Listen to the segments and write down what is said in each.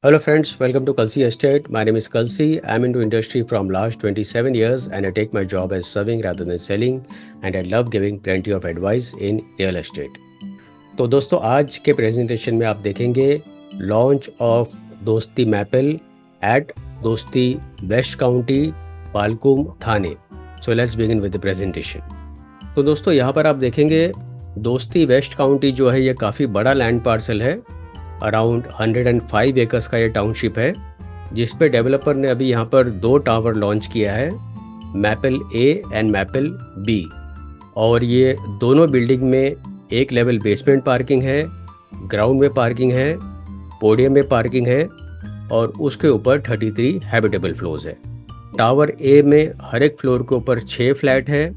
Hello friends, welcome to Kalsi Estate. My name is Kalsi. I'm into industry from last 27 years and I take my job as serving rather than selling and I love giving plenty of advice in real estate. तो दोस्तों आज के presentation में आप देखेंगे launch of Dosti Maple at Dosti West County Balkum Thane. So let's begin with the presentation. तो दोस्तों यहाँ पर आप देखेंगे दोस्ती वेस्ट काउंटी जो है ये काफ़ी बड़ा लैंड पार्सल है. अराउंड 105 एकर्स का ये टाउनशिप है जिस पे डेवलपर ने अभी यहाँ पर 2 टावर लॉन्च किया है, maple A and maple B. और ये दोनों बिल्डिंग में एक लेवल बेसमेंट पार्किंग है, ग्राउंड में पार्किंग है, पोडियम में पार्किंग है और उसके ऊपर 33 हैबिटेबल फ्लोर्स है. टावर ए में हर एक फ्लोर के ऊपर 6 फ्लैट है.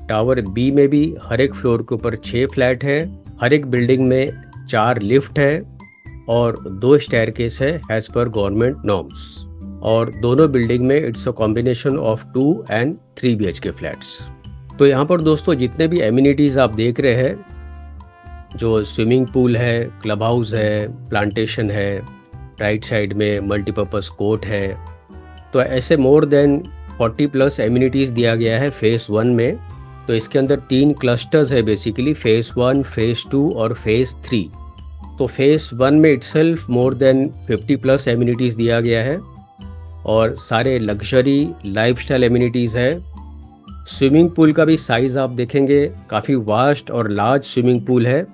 टावर बी में भी हर एक फ्लोर के ऊपर 6 फ्लैट है. हर एक बिल्डिंग में 4 लिफ्ट है और 2 स्टेयरकेस है एज पर गवर्नमेंट नॉर्म्स. और दोनों बिल्डिंग में it's a combination of 2 and 3 BHK flats. तो यहाँ पर दोस्तों जितने भी एमिनिटीज़ आप देख रहे हैं, जो स्विमिंग पूल है, क्लब हाउस है, प्लांटेशन है, राइट साइड में मल्टीपर्पज़ कोर्ट है, तो ऐसे मोर देन 40+ एमिनिटीज़ दिया गया है फेज़ 1 में. तो इसके अंदर 3 क्लस्टर्स है बेसिकली, फेज़ 1, फेज़ 2 और फेज़ 3. तो फेज़ 1 में इटसेल्फ मोर देन 50+ एमिनिटीज़ दिया गया है और सारे लग्जरी लाइफस्टाइल एमिनिटीज़ है. स्विमिंग पूल का भी साइज़ आप देखेंगे काफ़ी वास्ट और लार्ज स्विमिंग पूल है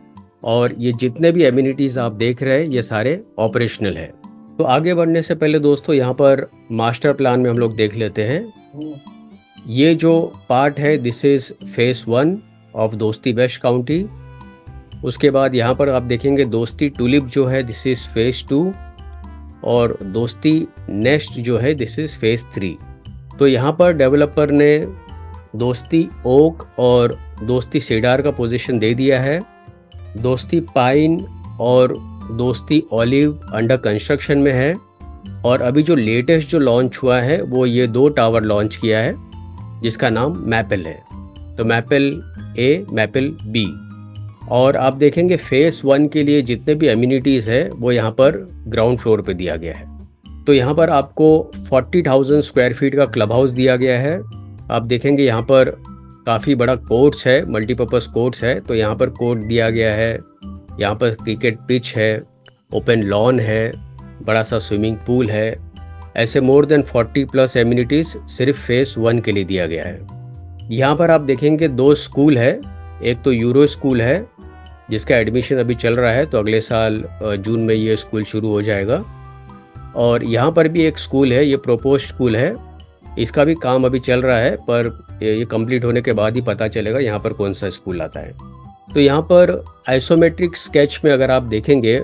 और ये जितने भी एमिनिटीज़ आप देख रहे हैं ये सारे ऑपरेशनल है. तो आगे बढ़ने से पहले दोस्तों यहाँ पर मास्टर प्लान में हम लोग देख लेते हैं. ये जो पार्ट है दिस इज़ फेज़ 1 ऑफ दोस्ती वेस्ट काउंटी. उसके बाद यहाँ पर आप देखेंगे दोस्ती टूलिप जो है दिस इज़ फेज़ 2 और दोस्ती नेस्ट जो है दिस इज़ फेज़ 3. तो यहाँ पर डेवलपर ने दोस्ती ओक और दोस्ती सेडार का पोजीशन दे दिया है. दोस्ती पाइन और दोस्ती ऑलिव अंडर कंस्ट्रक्शन में है और अभी जो लेटेस्ट जो लॉन्च हुआ है वो ये 2 टावर लॉन्च किया है जिसका नाम मैपल है. तो मैपल ए, मैपल बी. और आप देखेंगे फेज़ 1 के लिए जितने भी एमिनिटीज़ है वो यहाँ पर ग्राउंड फ्लोर पे दिया गया है. तो यहाँ पर आपको 40,000 स्क्वायर फीट का क्लब हाउस दिया गया है. आप देखेंगे यहाँ पर काफ़ी बड़ा कोर्ट्स है, मल्टीपर्पज़ कोर्ट्स है. तो यहाँ पर कोर्ट दिया गया है, यहाँ पर क्रिकेट पिच है, ओपन लॉन है, बड़ा सा स्विमिंग पूल है. ऐसे मोर देन 40+ एमिनिटीज़ सिर्फ फेज़ 1 के लिए दिया गया है. यहाँ पर आप देखेंगे 2 स्कूल है. एक तो यूरो स्कूल है जिसका एडमिशन अभी चल रहा है, तो अगले साल जून में ये स्कूल शुरू हो जाएगा. और यहाँ पर भी एक स्कूल है, ये प्रोपोज स्कूल है, इसका भी काम अभी चल रहा है पर ये कंप्लीट होने के बाद ही पता चलेगा यहाँ पर कौन सा स्कूल आता है. तो यहाँ पर आइसोमेट्रिक स्केच में अगर आप देखेंगे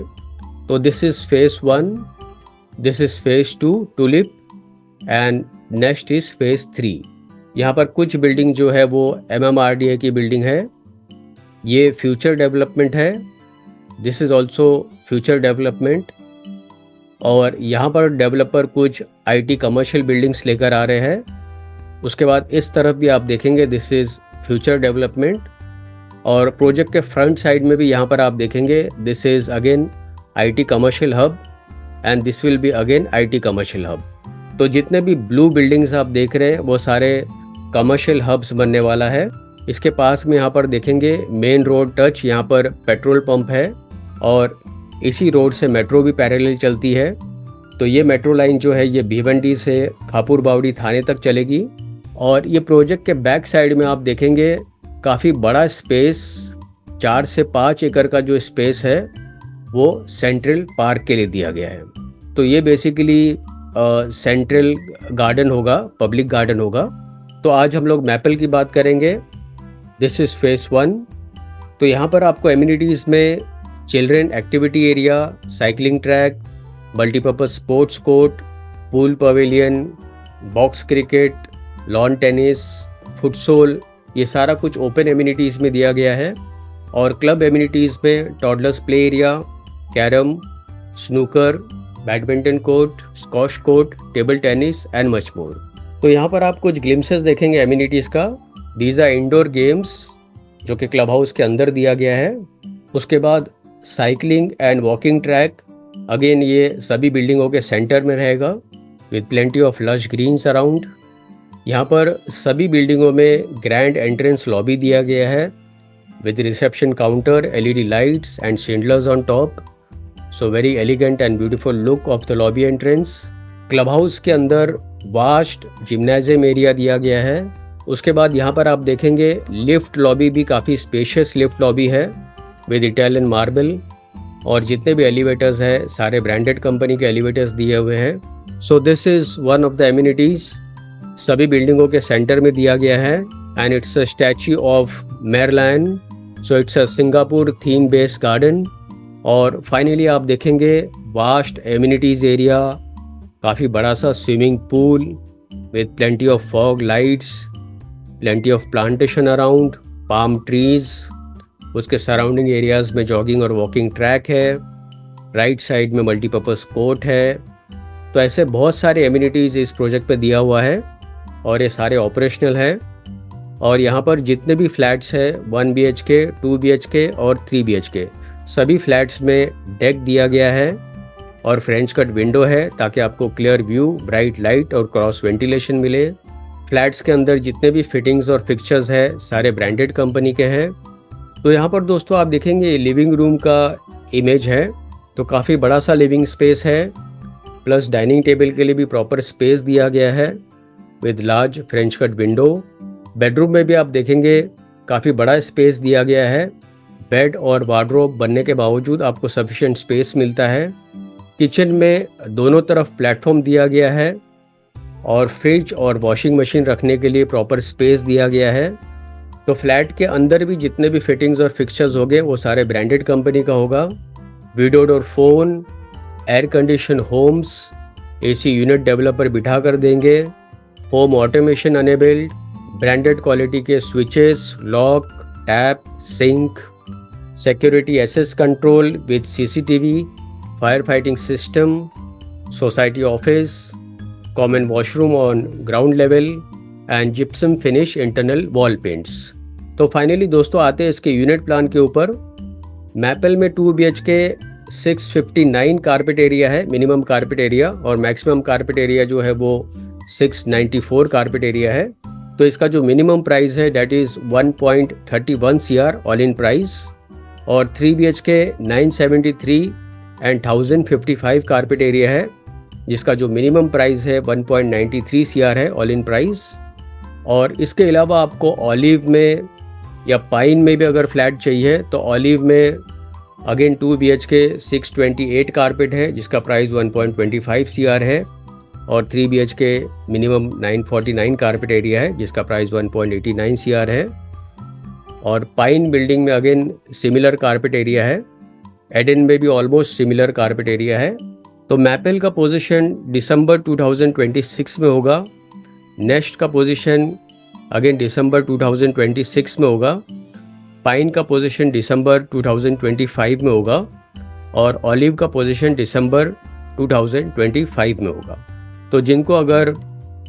तो this is phase 1, this is phase 2 tulip and next is phase 3. यहाँ पर कुछ बिल्डिंग जो है वो MMRDA की बिल्डिंग है, ये फ्यूचर डेवलपमेंट है, this is also future development. और यहाँ पर डेवलपर कुछ IT कमर्शियल बिल्डिंग्स लेकर आ रहे हैं. उसके बाद इस तरफ भी आप देखेंगे दिस इज़ फ्यूचर डेवलपमेंट. और प्रोजेक्ट के फ्रंट साइड में भी यहाँ पर आप देखेंगे this is again IT commercial hub and this will be again IT commercial hub. तो जितने भी ब्लू बिल्डिंग्स आप देख रहे हैं वो सारे कमर्शियल हब्स बनने वाला है. इसके पास में यहाँ पर देखेंगे मेन रोड टच, यहाँ पर पेट्रोल पंप है और इसी रोड से मेट्रो भी पैरेलल चलती है. तो ये मेट्रो लाइन जो है ये भिवंडी से खापुर बावड़ी थाने तक चलेगी. और ये प्रोजेक्ट के बैक साइड में आप देखेंगे काफ़ी बड़ा स्पेस, 4 से 5 एकड़ का जो स्पेस है वो सेंट्रल पार्क के लिए दिया गया है. तो ये बेसिकली सेंट्रल गार्डन होगा, पब्लिक गार्डन होगा. तो आज हम लोग मैपल की बात करेंगे. This is phase 1. तो यहाँ पर आपको एमिनिटीज़ में children activity area, cycling track, multipurpose sports court, pool pavilion, box cricket, lawn tennis, futsal, ये सारा कुछ ओपन एमिनिटीज़ में दिया गया है. और क्लब एमिनिटीज़ में toddlers play area, carrom, snooker, badminton court, squash court, table tennis and much more. तो यहाँ पर आप कुछ ग्लिम्सेस देखेंगे एमिनिटीज़ का. दीज आर इंडोर गेम्स जो कि क्लब हाउस के अंदर दिया गया है. उसके बाद cycling and walking track, again ये सभी बिल्डिंगों के सेंटर में रहेगा with plenty of lush greens around. यहाँ पर सभी बिल्डिंगों में ग्रैंड एंट्रेंस लॉबी दिया गया है with reception counter, LED lights and chandeliers on top. So very elegant and beautiful look of the lobby entrance. Club house के अंदर वास्ट जिम्नाजियम एरिया दिया गया है। उसके बाद यहाँ पर आप देखेंगे लिफ्ट लॉबी भी काफ़ी स्पेशियस लिफ्ट लॉबी है विद इटालियन मार्बल, और जितने भी एलिवेटर्स हैं सारे ब्रांडेड कंपनी के एलिवेटर्स दिए हुए हैं। So this is one of the amenities सभी बिल्डिंगों के सेंटर में दिया गया है and it's a statue of Merlion. So it's a Singapore theme based garden. और फाइनली आप देखेंगे वास्ट एमिनिटीज़ एरिया, काफ़ी बड़ा सा swimming pool with plenty of fog lights, plenty of plantation around, palm trees. उसके सराउंडिंग एरियाज़ में jogging और walking track है, राइट साइड में मल्टीपर्पज़ कोर्ट है। तो ऐसे बहुत सारे एमिनिटीज़ इस प्रोजेक्ट पे दिया हुआ है और ये सारे ऑपरेशनल है। और यहाँ पर जितने भी फ्लैट्स हैं 1 BHK, 2 BHK और 3 BHK, सभी फ्लैट्स में डेक दिया गया है और फ्रेंच कट विंडो है ताकि आपको क्लियर व्यू, ब्राइट लाइट और क्रॉस वेंटिलेशन मिले। फ्लैट्स के अंदर जितने भी फिटिंग्स और फिक्चर्स हैं सारे ब्रांडेड कंपनी के हैं। तो यहाँ पर दोस्तों आप देखेंगे लिविंग रूम का इमेज है, तो काफ़ी बड़ा सा लिविंग स्पेस है, प्लस डाइनिंग टेबल के लिए भी प्रॉपर स्पेस दिया गया है with large French cut window. Bedroom में भी आप देखेंगे काफ़ी बड़ा स्पेस दिया गया है। बेड और वार्डरोब बनने के बावजूद आपको सफिशिएंट स्पेस मिलता है। किचन में दोनों तरफ प्लेटफॉर्म दिया गया है और फ्रिज और वॉशिंग मशीन रखने के लिए प्रॉपर स्पेस दिया गया है। तो फ्लैट के अंदर भी जितने भी फिटिंग्स और फिक्चर्स होंगे वो सारे ब्रांडेड कंपनी का होगा। Video door phone, air condition homes, AC unit developer बिठा कर देंगे, home automation enabled, branded quality के switches, lock, tap, sink, security access control with CCTV, fire fighting system, society office, common washroom on ground level and gypsum finish internal wall paints. तो finally दोस्तों आते हैं इसके unit plan के ऊपर। Maple में 2 BHK 659 carpet area है, minimum carpet area, और मैक्सिमम कारपेट एरिया जो है वो 694 कारपेट एरिया है। तो इसका जो मिनिमम प्राइस है that is 1.31 CR all in price, और 3 BHK 973 एंड 1055 कारपेट एरिया है जिसका जो मिनिमम प्राइस है 1.93 CR है ऑल इन प्राइस। और इसके अलावा आपको ऑलिव में या पाइन में भी अगर फ्लैट चाहिए तो ऑलिव में अगेन 2 BHK 628 कारपेट है जिसका प्राइस 1.25 CR है, और 3 BHK मिनिमम 949 कारपेट एरिया है जिसका प्राइस 1.89 CR है। और पाइन बिल्डिंग में अगेन सिमिलर कारपेट एरिया है, एडन में भी ऑलमोस्ट सिमिलर कारपेट एरिया है। तो मैपल का पोजीशन दिसंबर 2026 में होगा, नेस्ट का पोजीशन अगेन दिसंबर 2026 में होगा, पाइन का पोजीशन दिसंबर 2025 में होगा, और ऑलिव का पोजीशन दिसंबर 2025 में होगा। तो जिनको अगर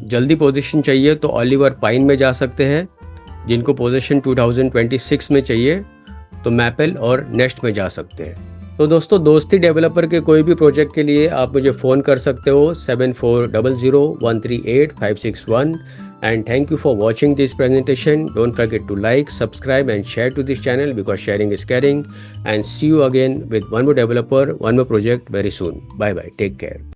जल्दी पोजीशन चाहिए तो ऑलिव और पाइन में जा सकते हैं, जिनको पोजीशन 2026 में चाहिए तो मैपल और नेस्ट में जा सकते हैं। तो दोस्तों दोस्ती डेवलपर के कोई भी प्रोजेक्ट के लिए आप मुझे फ़ोन कर सकते हो 7400138561। And thank you for watching this presentation. Don't forget to like, subscribe and share to this channel because sharing is caring. And see you again with one more developer, one more project very soon. Bye bye. Take care.